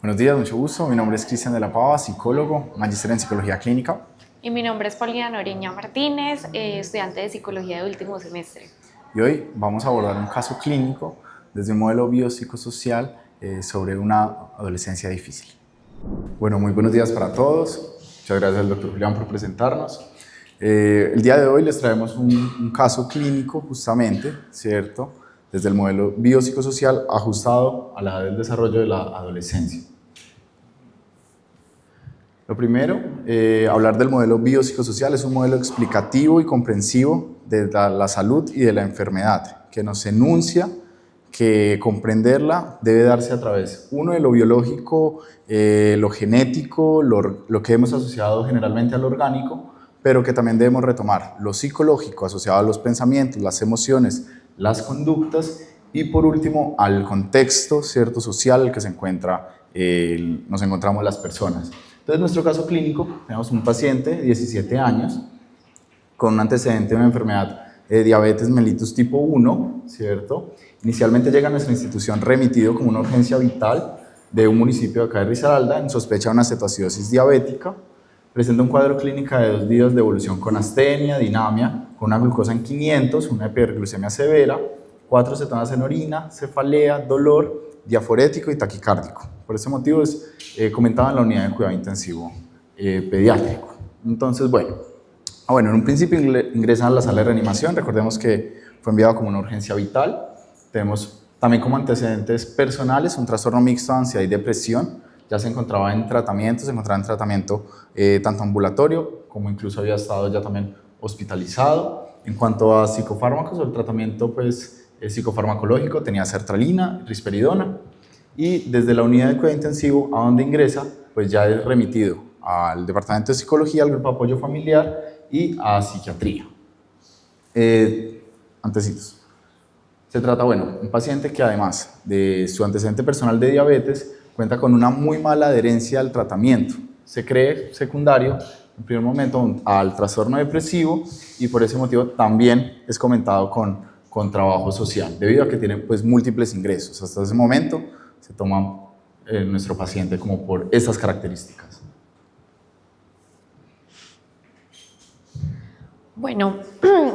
Buenos días, mucho gusto. Mi nombre es Cristian de la Pava, psicólogo, magíster en psicología clínica. Y mi nombre es Paulina Noreña Martínez, estudiante de psicología de último semestre. Y hoy vamos a abordar un caso clínico desde un modelo biopsicosocial sobre una adolescencia difícil. Bueno, muy buenos días para todos. Muchas gracias al doctor Julián por presentarnos. El día de hoy les traemos un caso clínico justamente, ¿cierto? Desde el modelo biopsicosocial ajustado a la edad del desarrollo de la adolescencia. Lo primero, hablar del modelo biopsicosocial es un modelo explicativo y comprensivo de la salud y de la enfermedad, que nos enuncia que comprenderla debe darse a través, uno, de lo biológico, lo genético, lo que hemos asociado generalmente al orgánico, pero que también debemos retomar lo psicológico asociado a los pensamientos, las emociones, las conductas y por último al contexto cierto social en el que nos encontramos las personas. Entonces, en nuestro caso clínico, tenemos un paciente de 17 años con un antecedente de una enfermedad de diabetes mellitus tipo 1, ¿cierto? Inicialmente llega a nuestra institución remitido como una urgencia vital de un municipio de acá de Risaralda en sospecha de una cetoacidosis diabética. Presenta un cuadro clínico de 2 días de evolución con astenia, dinamia, con una glucosa en 500, una hiperglucemia severa, 4 cetonas en orina, cefalea, dolor, diaforético y taquicárdico. Por ese motivo es comentado en la unidad de cuidado intensivo pediátrico. Entonces, bueno, en un principio ingresa a la sala de reanimación. Recordemos que fue enviado como una urgencia vital. Tenemos también como antecedentes personales un trastorno mixto de ansiedad y depresión. Ya se encontraba en tratamiento, tanto ambulatorio como incluso había estado ya también hospitalizado. En cuanto a psicofármacos, el tratamiento psicofarmacológico tenía sertralina, risperidona, y desde la unidad de cuidado intensivo a donde ingresa, pues ya es remitido al departamento de psicología, al grupo de apoyo familiar y a psiquiatría. Antecitos. Se trata, un paciente que además de su antecedente personal de diabetes, cuenta con una muy mala adherencia al tratamiento. Se cree secundario, en primer momento, al trastorno depresivo y por ese motivo también es comentado con trabajo social, debido a que tiene pues múltiples ingresos. Hasta ese momento se toma nuestro paciente como por esas características. Bueno,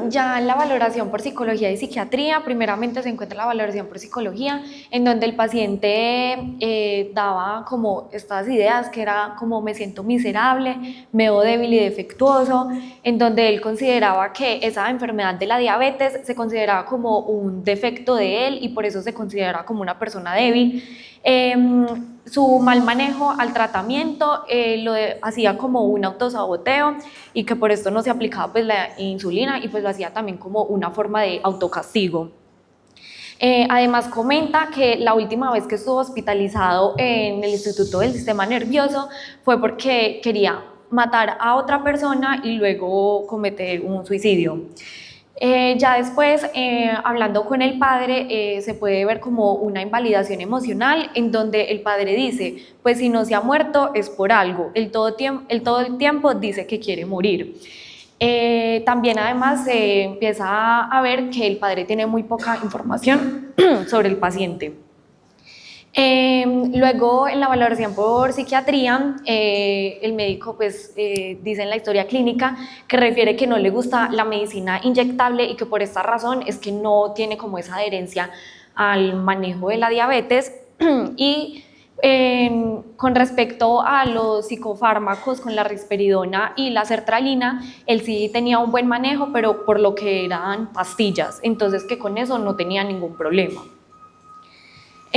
ya en la valoración por psicología y psiquiatría, primeramente se encuentra la valoración por psicología, en donde el paciente daba como estas ideas que era como me siento miserable, me veo débil y defectuoso, en donde él consideraba que esa enfermedad de la diabetes se consideraba como un defecto de él y por eso se consideraba como una persona débil. Su mal manejo al tratamiento hacía como un autosaboteo y que por esto no se aplicaba pues la insulina y pues lo hacía también como una forma de autocastigo. Además comenta que la última vez que estuvo hospitalizado en el Instituto del Sistema Nervioso fue porque quería matar a otra persona y luego cometer un suicidio. Ya después, hablando con el padre, se puede ver como una invalidación emocional en donde el padre dice, pues si no se ha muerto es por algo, él todo el tiempo dice que quiere morir. También además se empieza a ver que el padre tiene muy poca información sobre el paciente. Luego en la valoración por psiquiatría, el médico dice en la historia clínica que refiere que no le gusta la medicina inyectable y que por esta razón es que no tiene como esa adherencia al manejo de la diabetes. Y con respecto a los psicofármacos con la risperidona y la sertralina, él sí tenía un buen manejo, pero por lo que eran pastillas, entonces que con eso no tenía ningún problema.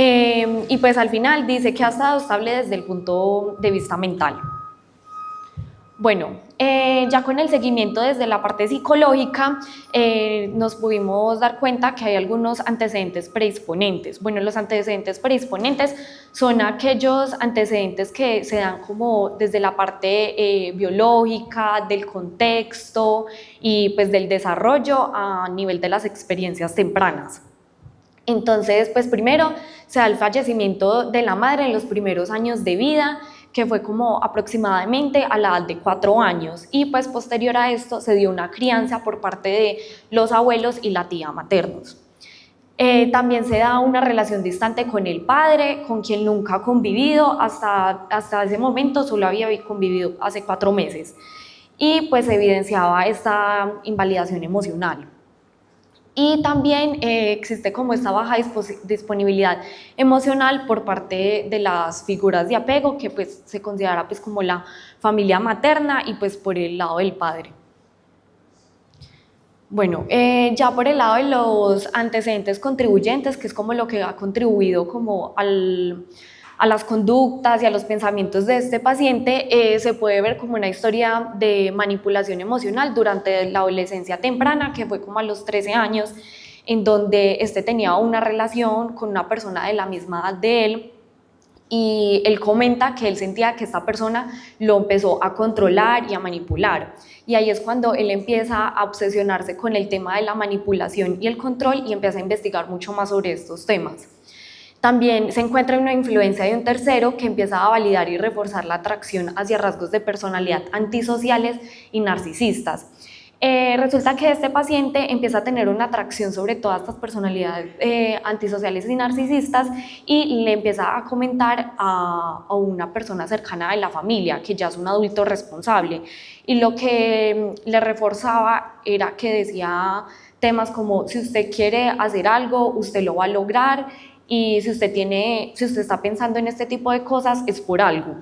Y pues al final dice que ha estado estable desde el punto de vista mental. Bueno, ya con el seguimiento desde la parte psicológica nos pudimos dar cuenta que hay algunos antecedentes predisponentes. Bueno, los antecedentes predisponentes son aquellos antecedentes que se dan como desde la parte biológica, del contexto y pues del desarrollo a nivel de las experiencias tempranas. Entonces, pues primero se da el fallecimiento de la madre en los primeros años de vida, que fue como aproximadamente a la edad de 4 años, y pues posterior a esto se dio una crianza por parte de los abuelos y la tía maternos. También se da una relación distante con el padre, con quien nunca ha convivido, hasta ese momento solo había convivido hace 4 meses, y pues evidenciaba esta invalidación emocional. Y también existe como esta baja disponibilidad emocional por parte de las figuras de apego, que pues se considera pues como la familia materna y pues por el lado del padre. Bueno, ya por el lado de los antecedentes contribuyentes, que es como lo que ha contribuido como a las conductas y a los pensamientos de este paciente, se puede ver como una historia de manipulación emocional durante la adolescencia temprana, que fue como a los 13 años, en donde este tenía una relación con una persona de la misma edad de él, y él comenta que él sentía que esta persona lo empezó a controlar y a manipular, y ahí es cuando él empieza a obsesionarse con el tema de la manipulación y el control y empieza a investigar mucho más sobre estos temas. También se encuentra una influencia de un tercero que empieza a validar y reforzar la atracción hacia rasgos de personalidad antisociales y narcisistas. Resulta que este paciente empieza a tener una atracción sobre todas estas personalidades antisociales y narcisistas, y le empieza a comentar a una persona cercana de la familia, que ya es un adulto responsable, y lo que le reforzaba era que decía temas como: si usted quiere hacer algo, usted lo va a lograr, y si usted está pensando en este tipo de cosas es por algo.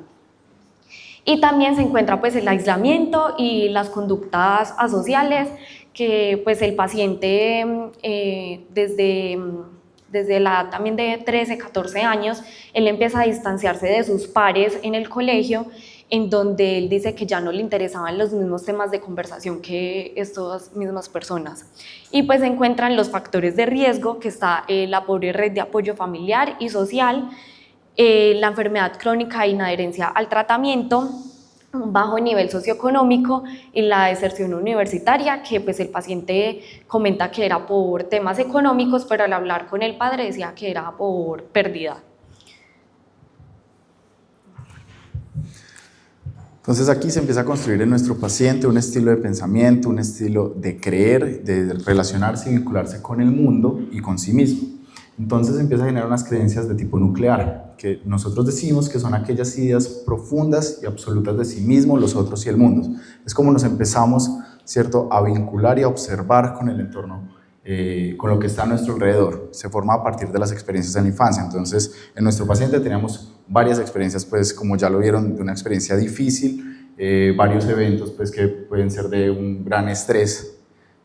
Y también se encuentra pues el aislamiento y las conductas asociales, que pues el paciente desde la edad también de 13, 14 años, él empieza a distanciarse de sus pares en el colegio, en donde él dice que ya no le interesaban los mismos temas de conversación que estas mismas personas. Y pues se encuentran los factores de riesgo, que está la pobre red de apoyo familiar y social, la enfermedad crónica e inadherencia al tratamiento, un bajo nivel socioeconómico y la deserción universitaria, que pues el paciente comenta que era por temas económicos, pero al hablar con el padre decía que era por pérdida. Entonces aquí se empieza a construir en nuestro paciente un estilo de pensamiento, un estilo de creer, de relacionarse y vincularse con el mundo y con sí mismo. Entonces empieza a generar unas creencias de tipo nuclear, que nosotros decimos que son aquellas ideas profundas y absolutas de sí mismo, los otros y el mundo. Es como nos empezamos, ¿cierto?, a vincular y a observar con el entorno, con lo que está a nuestro alrededor. Se forma a partir de las experiencias en la infancia. Entonces, en nuestro paciente teníamos varias experiencias, pues como ya lo vieron, de una experiencia difícil, varios eventos pues, que pueden ser de un gran estrés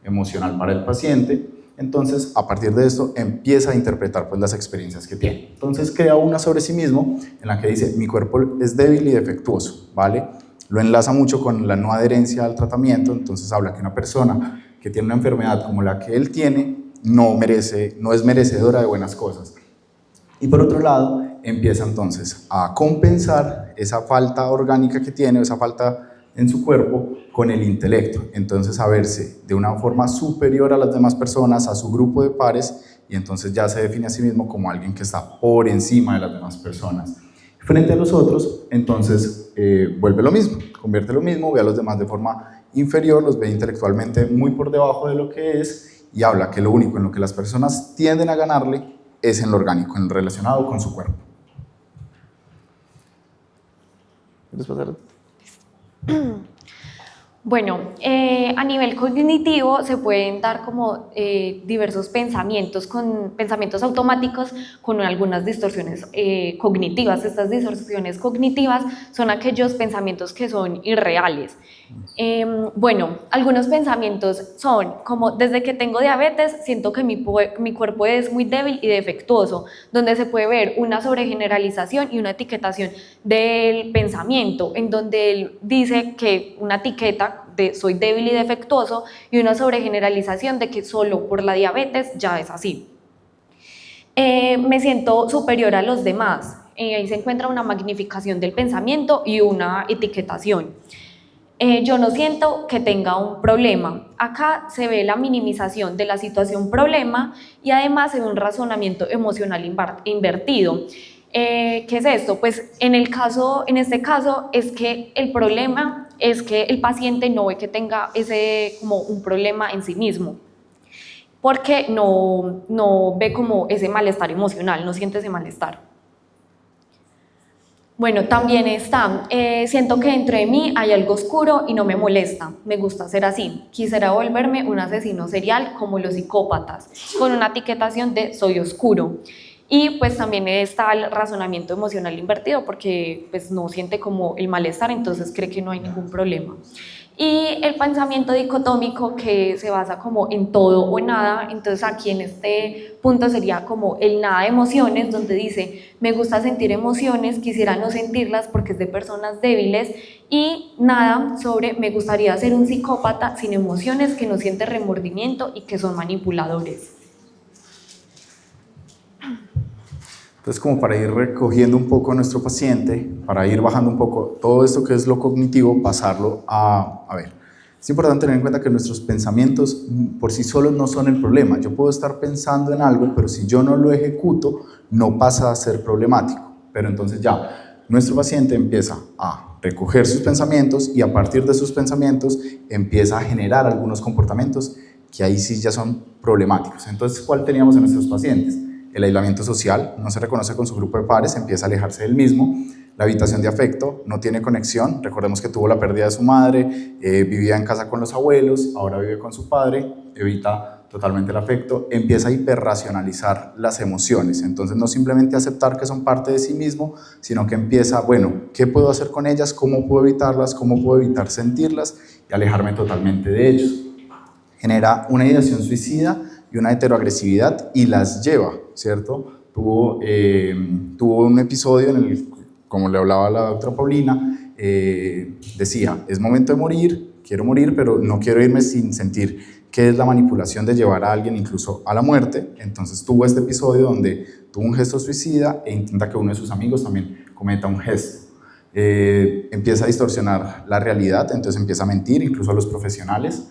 emocional para el paciente. Entonces, a partir de esto, empieza a interpretar pues, las experiencias que tiene. Entonces, crea una sobre sí mismo en la que dice: mi cuerpo es débil y defectuoso, ¿vale? Lo enlaza mucho con la no adherencia al tratamiento. Entonces, habla que una persona que tiene una enfermedad como la que él tiene no es merecedora de buenas cosas. Y por otro lado, empieza entonces a compensar esa falta orgánica que tiene, esa falta en su cuerpo, con el intelecto. Entonces a verse de una forma superior a las demás personas, a su grupo de pares, y entonces ya se define a sí mismo como alguien que está por encima de las demás personas. Frente a los otros, entonces vuelve lo mismo, convierte lo mismo, ve a los demás de forma inferior, los ve intelectualmente muy por debajo de lo que es, y habla que lo único en lo que las personas tienden a ganarle es en lo orgánico, en lo relacionado con su cuerpo. ¿Quieres pasar? Bueno, a nivel cognitivo se pueden dar como diversos pensamientos automáticos con algunas distorsiones cognitivas. Estas distorsiones cognitivas son aquellos pensamientos que son irreales. Bueno, algunos pensamientos son como: desde que tengo diabetes siento que mi cuerpo es muy débil y defectuoso, donde se puede ver una sobregeneralización y una etiquetación del pensamiento, en donde él dice que una etiqueta de soy débil y defectuoso y una sobregeneralización de que solo por la diabetes ya es así. Me siento superior a los demás. Ahí se encuentra una magnificación del pensamiento y una etiquetación. Yo no siento que tenga un problema. Acá se ve la minimización de la situación problema y además se ve un razonamiento emocional invertido. ¿Qué es esto? Pues en este caso es que el problema es que el paciente no ve que tenga como un problema en sí mismo. porque no ve como ese malestar emocional, no siente ese malestar. Bueno, también está, siento que dentro de mí hay algo oscuro y no me molesta, me gusta ser así. Quisiera volverme un asesino serial como los psicópatas, con una etiquetación de soy oscuro. Y pues también está el razonamiento emocional invertido porque pues no siente como el malestar, entonces cree que no hay ningún problema. Y el pensamiento dicotómico que se basa como en todo o nada, entonces aquí en este punto sería como el nada de emociones, donde dice, me gusta sentir emociones, quisiera no sentirlas porque es de personas débiles, y nada sobre, me gustaría ser un psicópata sin emociones, que no siente remordimiento y que son manipuladores. Entonces, como para ir recogiendo un poco a nuestro paciente, para ir bajando un poco todo esto que es lo cognitivo, pasarlo a ver, es importante tener en cuenta que nuestros pensamientos por sí solos no son el problema. Yo puedo estar pensando en algo, pero si yo no lo ejecuto, no pasa a ser problemático. Pero entonces ya, nuestro paciente empieza a recoger sus pensamientos y a partir de sus pensamientos empieza a generar algunos comportamientos que ahí sí ya son problemáticos. Entonces, ¿cuál teníamos en nuestros pacientes? El aislamiento social, no se reconoce con su grupo de pares, empieza a alejarse del mismo. La evitación de afecto, no tiene conexión. Recordemos que tuvo la pérdida de su madre, vivía en casa con los abuelos, ahora vive con su padre, evita totalmente el afecto, empieza a hiperracionalizar las emociones. Entonces no simplemente aceptar que son parte de sí mismo, sino que empieza, bueno, ¿qué puedo hacer con ellas? ¿Cómo puedo evitarlas? ¿Cómo puedo evitar sentirlas? Y alejarme totalmente de ellos. Genera una ideación suicida y una heteroagresividad y las lleva, ¿cierto? Tuvo un episodio en el, como le hablaba la doctora Paulina, decía, es momento de morir, quiero morir, pero no quiero irme sin sentir qué es la manipulación de llevar a alguien incluso a la muerte. Entonces tuvo este episodio donde tuvo un gesto suicida e intenta que uno de sus amigos también cometa un gesto. Empieza a distorsionar la realidad, entonces empieza a mentir incluso a los profesionales.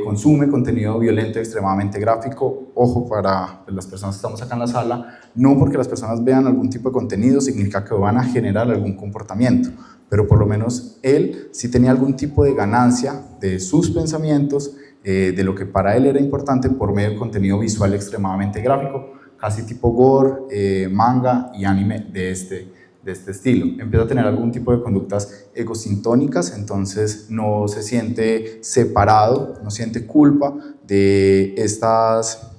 Consume contenido violento extremadamente gráfico. Ojo, para las personas que estamos acá en la sala, no porque las personas vean algún tipo de contenido significa que van a generar algún comportamiento, pero por lo menos él sí tenía algún tipo de ganancia de sus pensamientos, de lo que para él era importante por medio del contenido visual extremadamente gráfico, casi tipo gore, manga y anime de este estilo. Empieza a tener algún tipo de conductas egosintónicas, entonces no se siente separado, no siente culpa de estas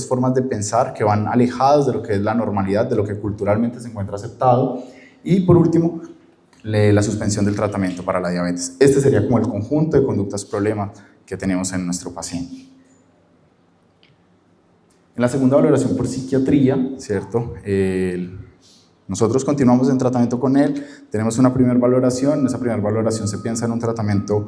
formas de pensar que van alejados de lo que es la normalidad, de lo que culturalmente se encuentra aceptado. Y por último, la suspensión del tratamiento para la diabetes. Este sería como el conjunto de conductas problema que tenemos en nuestro paciente. En la segunda valoración por psiquiatría, ¿cierto? Nosotros continuamos en tratamiento con él, tenemos una primera valoración, en esa primera valoración se piensa en un tratamiento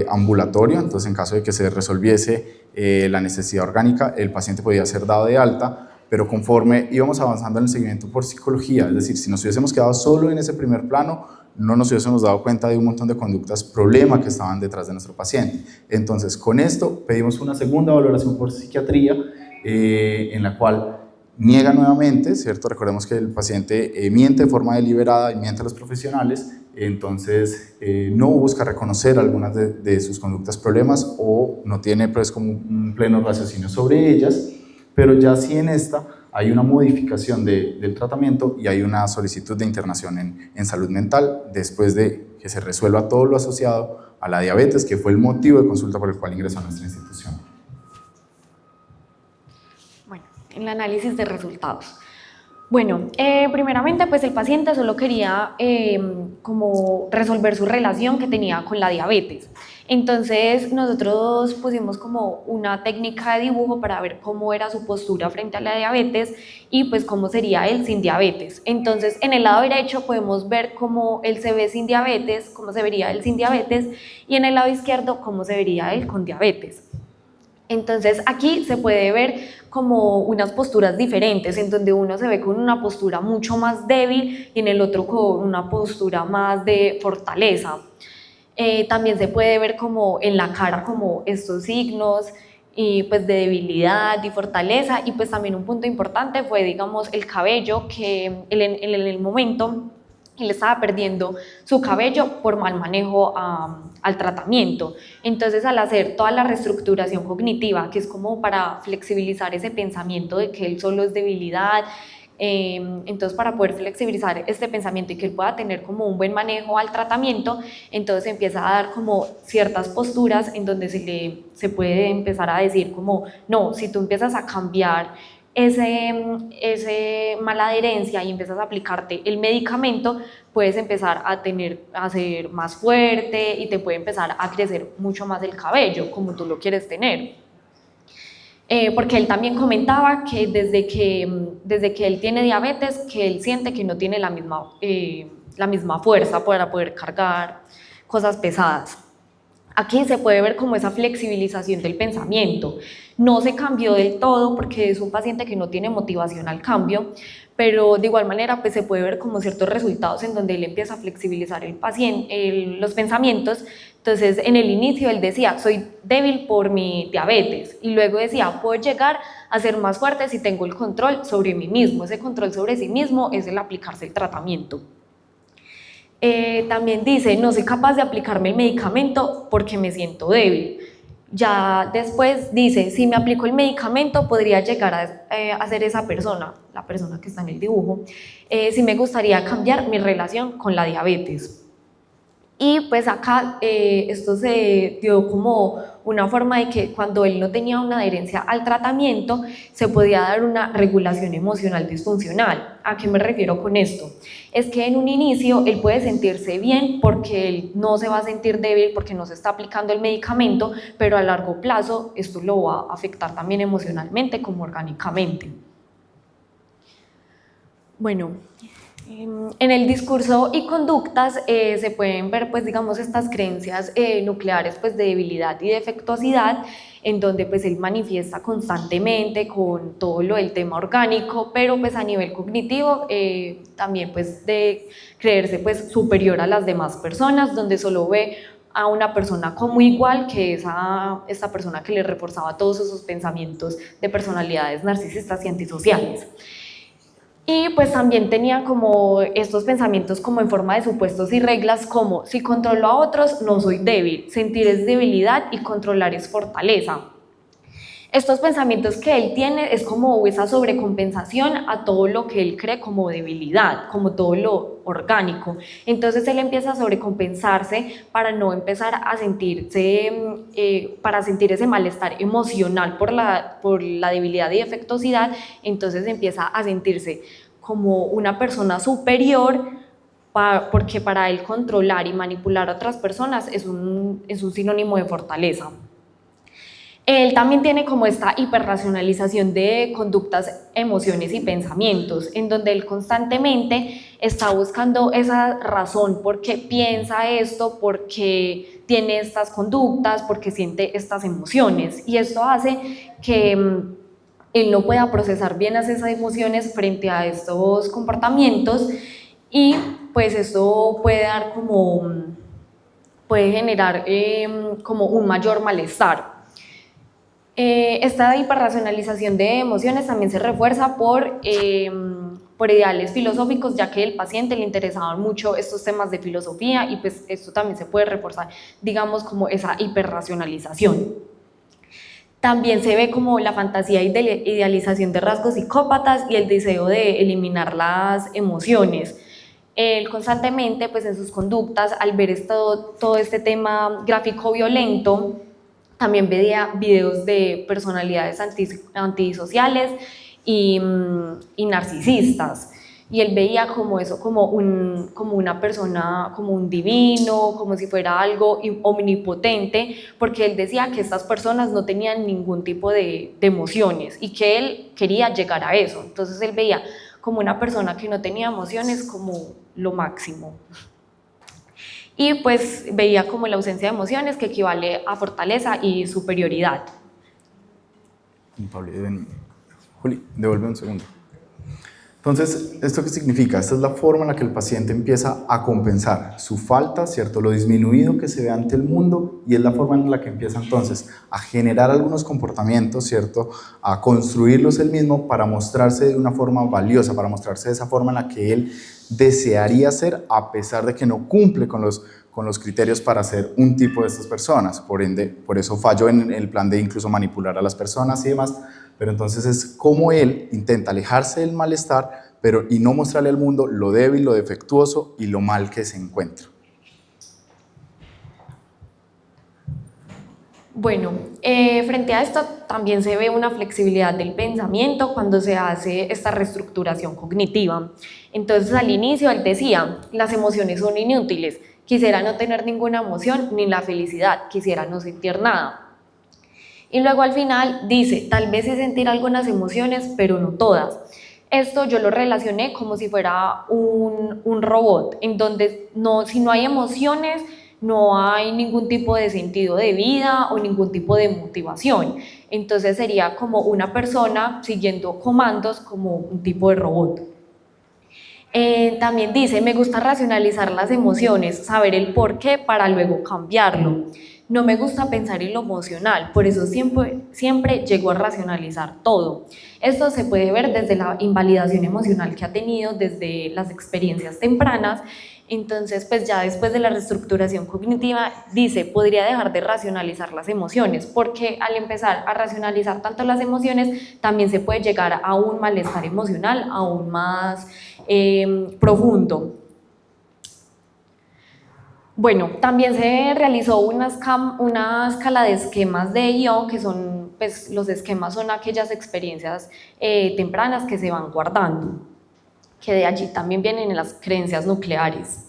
ambulatorio, entonces en caso de que se resolviese la necesidad orgánica, el paciente podía ser dado de alta, pero conforme íbamos avanzando en el seguimiento por psicología, es decir, si nos hubiésemos quedado solo en ese primer plano, no nos hubiésemos dado cuenta de un montón de conductas problema que estaban detrás de nuestro paciente. Entonces, con esto pedimos una segunda valoración por psiquiatría, en la cual niega nuevamente, ¿cierto? Recordemos que el paciente miente de forma deliberada y miente a los profesionales, entonces no busca reconocer algunas de sus conductas problemas o no tiene pues como un pleno raciocinio sobre ellas, pero ya sí en esta hay una modificación del tratamiento y hay una solicitud de internación en salud mental después de que se resuelva todo lo asociado a la diabetes, que fue el motivo de consulta por el cual ingresó a nuestra institución. Bueno, el análisis de resultados. Bueno, primeramente pues el paciente solo quería como resolver su relación que tenía con la diabetes. Entonces nosotros pusimos como una técnica de dibujo para ver cómo era su postura frente a la diabetes y pues cómo sería él sin diabetes. Entonces en el lado derecho podemos ver cómo él se ve sin diabetes, cómo se vería él sin diabetes, y en el lado izquierdo cómo se vería él con diabetes. Entonces aquí se puede ver como unas posturas diferentes, en donde uno se ve con una postura mucho más débil y en el otro con una postura más de fortaleza. También se puede ver como en la cara como estos signos y pues de debilidad y fortaleza, y pues también un punto importante fue digamos el cabello, que en el momento él estaba perdiendo su cabello por mal manejo al tratamiento. Entonces, al hacer toda la reestructuración cognitiva, que es como para flexibilizar ese pensamiento de que él solo es debilidad, entonces para poder flexibilizar este pensamiento y que él pueda tener como un buen manejo al tratamiento, entonces empieza a dar como ciertas posturas en donde se puede empezar a decir como, no, si tú empiezas a cambiar ese mala adherencia y empiezas a aplicarte el medicamento, puedes empezar a ser más fuerte y te puede empezar a crecer mucho más el cabello como tú lo quieres tener. Porque él también comentaba que desde que él tiene diabetes, que él siente que no tiene la misma fuerza para poder cargar cosas pesadas. Aquí se puede ver como esa flexibilización del pensamiento. No se cambió del todo porque es un paciente que no tiene motivación al cambio, pero de igual manera pues se puede ver como ciertos resultados en donde él empieza a flexibilizar los pensamientos. Entonces en el inicio él decía, soy débil por mi diabetes, y luego decía, puedo llegar a ser más fuerte si tengo el control sobre mí mismo. Ese control sobre sí mismo es el aplicarse el tratamiento. También dice, no soy capaz de aplicarme el medicamento porque me siento débil. Ya después dice, si me aplico el medicamento podría llegar a ser esa persona, la persona que está en el dibujo. Si me gustaría cambiar mi relación con la diabetes. Y pues acá esto se dio como una forma de que cuando él no tenía una adherencia al tratamiento, se podía dar una regulación emocional disfuncional. ¿A qué me refiero con esto? Es que en un inicio él puede sentirse bien porque él no se va a sentir débil porque no se está aplicando el medicamento, pero a largo plazo esto lo va a afectar también emocionalmente como orgánicamente. Bueno, en el discurso y conductas se pueden ver, pues, digamos, estas creencias nucleares, pues, de debilidad y defectuosidad, en donde pues él manifiesta constantemente con todo lo del tema orgánico, pero pues a nivel cognitivo también pues de creerse pues superior a las demás personas, donde solo ve a una persona como igual que esta persona que le reforzaba todos esos pensamientos de personalidades narcisistas y antisociales. Y pues también tenía como estos pensamientos como en forma de supuestos y reglas, como si controlo a otros no soy débil, sentir es debilidad y controlar es fortaleza. Estos pensamientos que él tiene es como esa sobrecompensación a todo lo que él cree como debilidad, como todo lo orgánico. Entonces él empieza a sobrecompensarse para no empezar a sentirse, para sentir ese malestar emocional por la debilidad y defectuosidad. Entonces empieza a sentirse como una persona superior, porque para él controlar y manipular a otras personas es un sinónimo de fortaleza. Él también tiene como esta hiperracionalización de conductas, emociones y pensamientos, en donde él constantemente está buscando esa razón por qué piensa esto, por qué tiene estas conductas, por qué siente estas emociones, y esto hace que él no pueda procesar bien esas emociones frente a estos comportamientos, y pues esto puede generar como un mayor malestar. Esta hiperracionalización de emociones también se refuerza por ideales filosóficos, ya que al paciente le interesaban mucho estos temas de filosofía, y pues esto también se puede reforzar, digamos, como esa hiperracionalización. También se ve como la fantasía y idealización de rasgos psicópatas y el deseo de eliminar las emociones. Él constantemente, pues en sus conductas, al ver todo este tema gráfico violento, también veía videos de personalidades antisociales y narcisistas, y él veía como eso, como una persona, como un divino, como si fuera algo omnipotente, porque él decía que estas personas no tenían ningún tipo de emociones y que él quería llegar a eso. Entonces él veía como una persona que no tenía emociones como lo máximo. Y pues veía como la ausencia de emociones, que equivale a fortaleza y superioridad. Pablo, Juli, devuelve un segundo. Entonces, ¿esto qué significa? Esta es la forma en la que el paciente empieza a compensar su falta, ¿cierto? Lo disminuido que se ve ante el mundo, y es la forma en la que empieza entonces a generar algunos comportamientos, ¿cierto? A construirlos él mismo para mostrarse de una forma valiosa, para mostrarse de esa forma en la que él desearía ser, a pesar de que no cumple con los criterios para ser un tipo de estas personas. Por ende, por eso falló en el plan de incluso manipular a las personas y demás. Pero entonces es como él intenta alejarse del malestar, y no mostrarle al mundo lo débil, lo defectuoso y lo mal que se encuentra. Bueno, frente a esto también se ve una flexibilidad del pensamiento cuando se hace esta reestructuración cognitiva. Entonces, al inicio él decía, las emociones son inútiles, quisiera no tener ninguna emoción ni la felicidad, quisiera no sentir nada. Y luego al final dice, tal vez sí sentir algunas emociones, pero no todas. Esto yo lo relacioné como si fuera un robot, en donde si no hay emociones, no hay ningún tipo de sentido de vida o ningún tipo de motivación. Entonces sería como una persona siguiendo comandos como un tipo de robot. También dice, me gusta racionalizar las emociones, saber el por qué para luego cambiarlo. No me gusta pensar en lo emocional, por eso siempre llego a racionalizar todo. Esto se puede ver desde la invalidación emocional que ha tenido desde las experiencias tempranas. Entonces, pues ya después de la reestructuración cognitiva, dice, podría dejar de racionalizar las emociones, porque al empezar a racionalizar tanto las emociones, también se puede llegar a un malestar emocional aún más profundo. Bueno, también se realizó una escala de esquemas de IO, que son, pues los esquemas son aquellas experiencias tempranas que se van guardando, que de allí también vienen las creencias nucleares.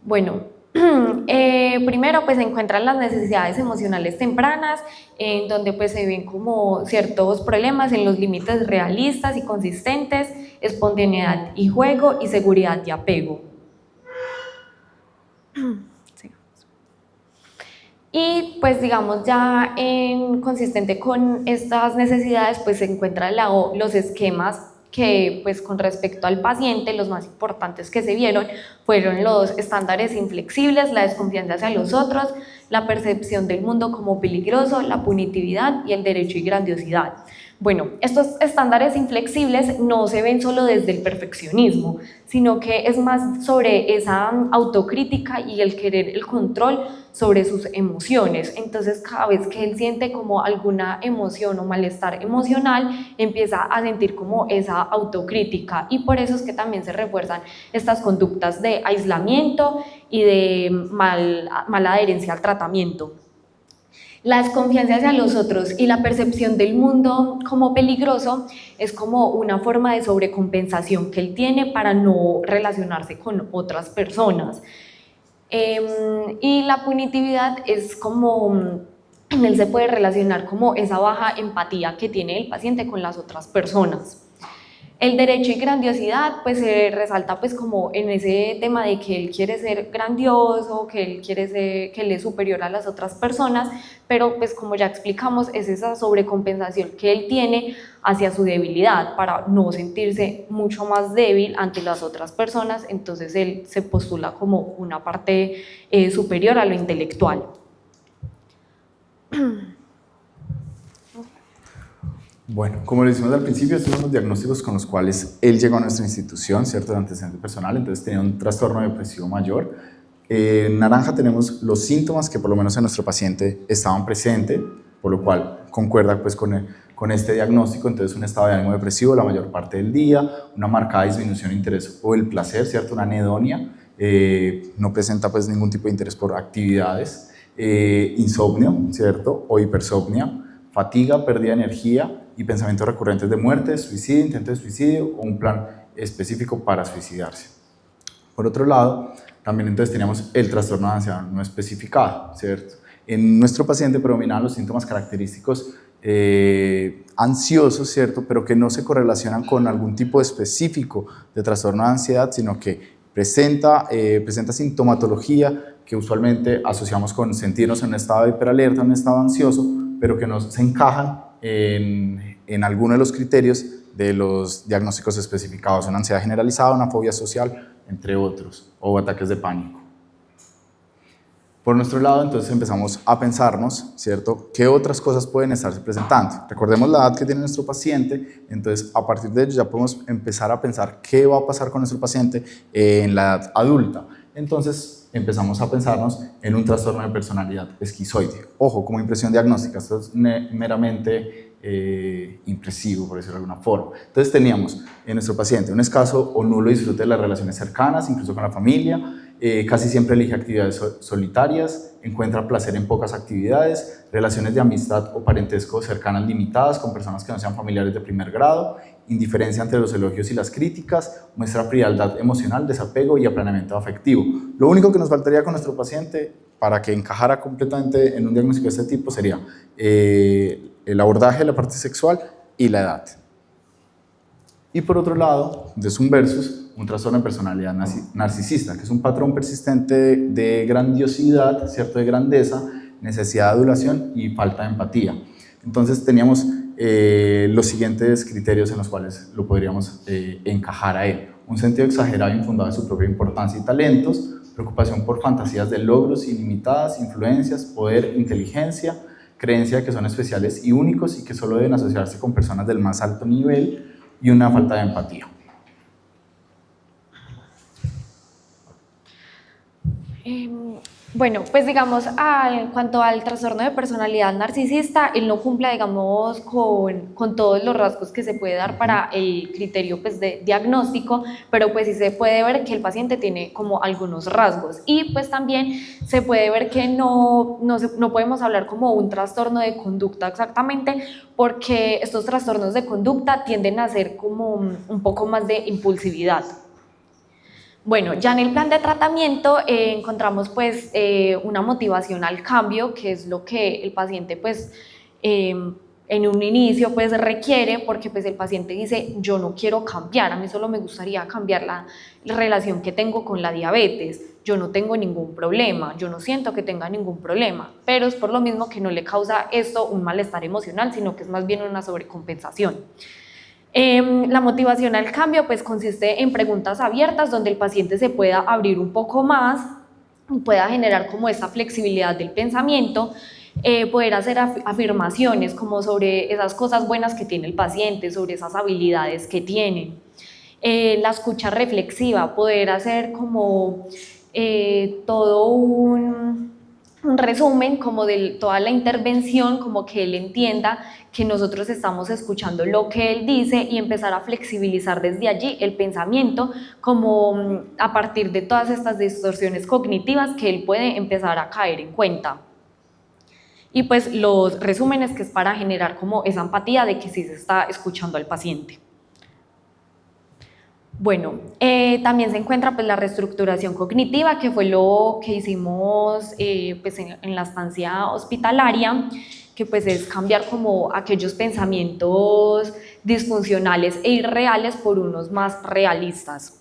Bueno, primero pues se encuentran las necesidades emocionales tempranas, en donde pues se ven como ciertos problemas en los límites realistas y consistentes, espontaneidad y juego y seguridad y apego. Y pues digamos ya consistente con estas necesidades pues se encuentran los esquemas que pues con respecto al paciente los más importantes que se vieron fueron los estándares inflexibles, la desconfianza hacia los otros, la percepción del mundo como peligroso, la punitividad y el derecho y grandiosidad. Bueno, estos estándares inflexibles no se ven solo desde el perfeccionismo, sino que es más sobre esa autocrítica y el querer el control sobre sus emociones. Entonces, cada vez que él siente como alguna emoción o malestar emocional, empieza a sentir como esa autocrítica, y por eso es que también se refuerzan estas conductas de aislamiento y de mala adherencia al tratamiento. La desconfianza hacia los otros y la percepción del mundo como peligroso es como una forma de sobrecompensación que él tiene para no relacionarse con otras personas. Y la punitividad es como, él se puede relacionar como esa baja empatía que tiene el paciente con las otras personas. El derecho y grandiosidad pues se resalta pues como en ese tema de que él quiere ser grandioso, que él quiere ser, que él es superior a las otras personas, pero pues como ya explicamos es esa sobrecompensación que él tiene hacia su debilidad para no sentirse mucho más débil ante las otras personas. Entonces él se postula como una parte superior a lo intelectual. Bueno, como lo decimos al principio, estos son los diagnósticos con los cuales él llegó a nuestra institución, ¿cierto? De antecedente personal. Entonces tenía un trastorno depresivo mayor. En naranja tenemos los síntomas que por lo menos en nuestro paciente estaban presentes, por lo cual concuerda pues con este diagnóstico. Entonces un estado de ánimo depresivo la mayor parte del día, una marcada disminución de interés o el placer, ¿cierto? Una anedonia, no presenta pues ningún tipo de interés por actividades, insomnio, ¿cierto? O hipersomnia, fatiga, pérdida de energía y pensamientos recurrentes de muerte, suicidio, intento de suicidio o un plan específico para suicidarse. Por otro lado, también entonces teníamos el trastorno de ansiedad no especificado, ¿cierto? En nuestro paciente predominaban los síntomas característicos ansiosos, ¿cierto? Pero que no se correlacionan con algún tipo específico de trastorno de ansiedad, sino que presenta sintomatología que usualmente asociamos con sentirnos en un estado de hiperalerta, en un estado ansioso, pero que no se encajan en alguno de los criterios de los diagnósticos especificados, una ansiedad generalizada, una fobia social, entre otros, o ataques de pánico. Por nuestro lado, entonces empezamos a pensarnos, ¿cierto?, qué otras cosas pueden estarse presentando. Recordemos la edad que tiene nuestro paciente, entonces a partir de ello ya podemos empezar a pensar qué va a pasar con nuestro paciente en la edad adulta. Entonces empezamos a pensarnos en un trastorno de personalidad esquizoide. Ojo, como impresión diagnóstica, esto es meramente impresivo, por decirlo de alguna forma. Entonces teníamos en nuestro paciente un escaso o nulo disfrute de las relaciones cercanas, incluso con la familia, casi siempre elige actividades solitarias, encuentra placer en pocas actividades, relaciones de amistad o parentesco cercanas limitadas con personas que no sean familiares de primer grado, indiferencia ante los elogios y las críticas, muestra frialdad emocional, desapego y aplanamiento afectivo. Lo único que nos faltaría con nuestro paciente para que encajara completamente en un diagnóstico de este tipo sería el abordaje de la parte sexual y la edad. Y por otro lado, de un versus, un trastorno de personalidad narcisista, que es un patrón persistente de grandiosidad, ¿cierto?, de grandeza, necesidad de adulación y falta de empatía. Entonces teníamos los siguientes criterios en los cuales lo podríamos encajar a él. Un sentido exagerado e infundado de su propia importancia y talentos, preocupación por fantasías de logros ilimitadas, influencias, poder, inteligencia, creencia de que son especiales y únicos y que solo deben asociarse con personas del más alto nivel, y una falta de empatía. Bueno, pues digamos, en cuanto al trastorno de personalidad narcisista, él no cumple, digamos, con todos los rasgos que se puede dar para el criterio, pues, de diagnóstico, pero pues sí se puede ver que el paciente tiene como algunos rasgos, y pues también se puede ver que no podemos hablar como un trastorno de conducta exactamente, porque estos trastornos de conducta tienden a ser como un poco más de impulsividad. Bueno, ya en el plan de tratamiento encontramos pues una motivación al cambio, que es lo que el paciente pues en un inicio pues requiere, porque pues el paciente dice: yo no quiero cambiar, a mí solo me gustaría cambiar la relación que tengo con la diabetes, yo no tengo ningún problema, yo no siento que tenga ningún problema, pero es por lo mismo que no le causa esto un malestar emocional, sino que es más bien una sobrecompensación. La motivación al cambio pues consiste en preguntas abiertas donde el paciente se pueda abrir un poco más, pueda generar como esta flexibilidad del pensamiento, poder hacer afirmaciones como sobre esas cosas buenas que tiene el paciente, sobre esas habilidades que tiene. La escucha reflexiva, poder hacer como todo un resumen como de toda la intervención, como que él entienda que nosotros estamos escuchando lo que él dice y empezar a flexibilizar desde allí el pensamiento, como a partir de todas estas distorsiones cognitivas que él puede empezar a caer en cuenta. Y pues los resúmenes, que es para generar como esa empatía de que sí se está escuchando al paciente. Bueno, también se encuentra pues la reestructuración cognitiva, que fue lo que hicimos pues en la estancia hospitalaria, que pues es cambiar como aquellos pensamientos disfuncionales e irreales por unos más realistas.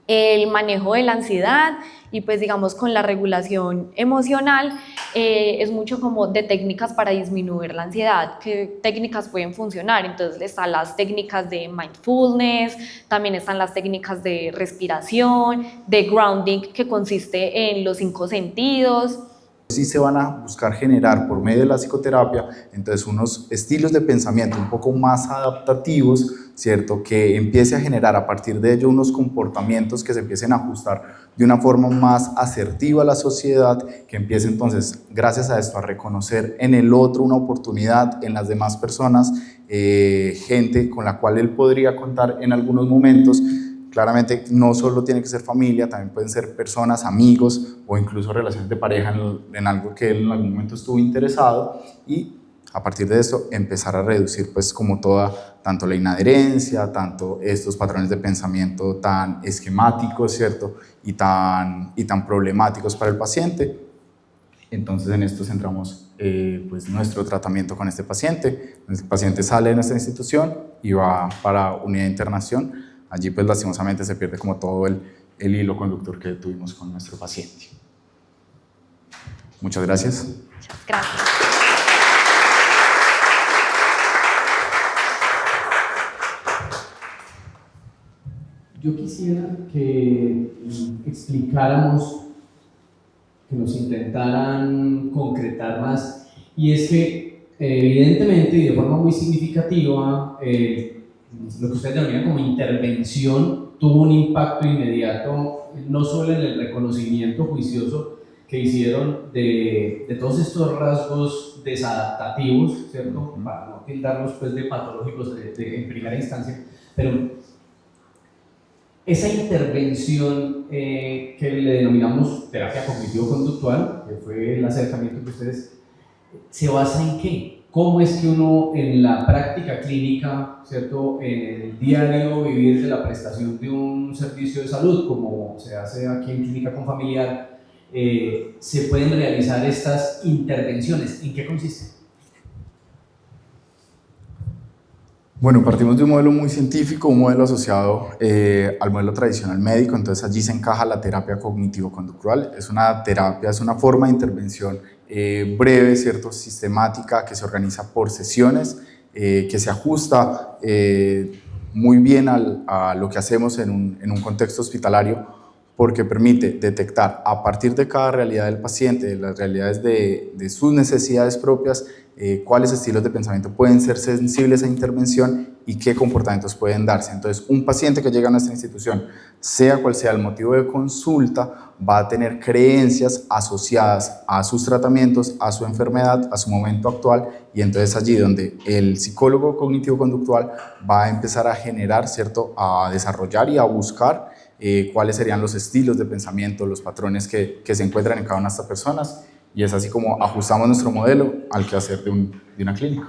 El manejo de la ansiedad y pues digamos con la regulación emocional es mucho como de técnicas para disminuir la ansiedad, qué técnicas pueden funcionar. Entonces están las técnicas de mindfulness, también están las técnicas de respiración, de grounding, que consiste en los 5 sentidos. Sí se van a buscar generar por medio de la psicoterapia entonces unos estilos de pensamiento un poco más adaptativos, ¿cierto?, que empiece a generar a partir de ello unos comportamientos que se empiecen a ajustar de una forma más asertiva a la sociedad, que empiece entonces, gracias a esto, a reconocer en el otro una oportunidad, en las demás personas, gente con la cual él podría contar en algunos momentos. Claramente no solo tiene que ser familia, también pueden ser personas, amigos o incluso relaciones de pareja en algo que él en algún momento estuvo interesado, y a partir de esto empezar a reducir pues como tanto la inadherencia, tanto estos patrones de pensamiento tan esquemáticos, ¿cierto?, y tan problemáticos para el paciente. Entonces en esto centramos pues nuestro tratamiento con este paciente. El paciente sale de nuestra institución y va para unidad de internación. Allí pues lastimosamente se pierde como todo el hilo conductor que tuvimos con nuestro paciente. Muchas gracias. Muchas gracias. Yo quisiera que explicáramos, que nos intentaran concretar más, y es que evidentemente y de forma muy significativa lo que ustedes denominan como intervención tuvo un impacto inmediato no solo en el reconocimiento juicioso que hicieron de todos estos rasgos desadaptativos, ¿cierto? Para no tildarlos pues de patológicos en primera instancia, pero esa intervención que le denominamos terapia cognitivo-conductual, que fue el acercamiento que ustedes, ¿se basa en qué? ¿Cómo es que uno en la práctica clínica, ¿cierto? En el diario vivir de la prestación de un servicio de salud, como se hace aquí en Clínica Confamiliar, se pueden realizar estas intervenciones? ¿En qué consiste? Bueno, partimos de un modelo muy científico, un modelo asociado al modelo tradicional médico, entonces allí se encaja la terapia cognitivo-conductual. Es una terapia, es una forma de intervención breve, ¿cierto? Sistemática, que se organiza por sesiones, que se ajusta muy bien a lo que hacemos en un contexto hospitalario, porque permite detectar a partir de cada realidad del paciente, de las realidades de sus necesidades propias, cuáles estilos de pensamiento pueden ser sensibles a intervención y qué comportamientos pueden darse. Entonces, un paciente que llega a nuestra institución, sea cual sea el motivo de consulta, va a tener creencias asociadas a sus tratamientos, a su enfermedad, a su momento actual, y entonces allí donde el psicólogo cognitivo-conductual va a empezar a generar, ¿cierto?, a desarrollar y a buscar cuáles serían los estilos de pensamiento, los patrones que se encuentran en cada una de estas personas, y es así como ajustamos nuestro modelo al quehacer de una clínica.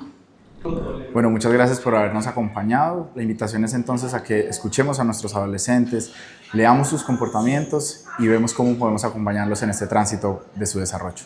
Bueno, muchas gracias por habernos acompañado. La invitación es entonces a que escuchemos a nuestros adolescentes, leamos sus comportamientos y vemos cómo podemos acompañarlos en este tránsito de su desarrollo.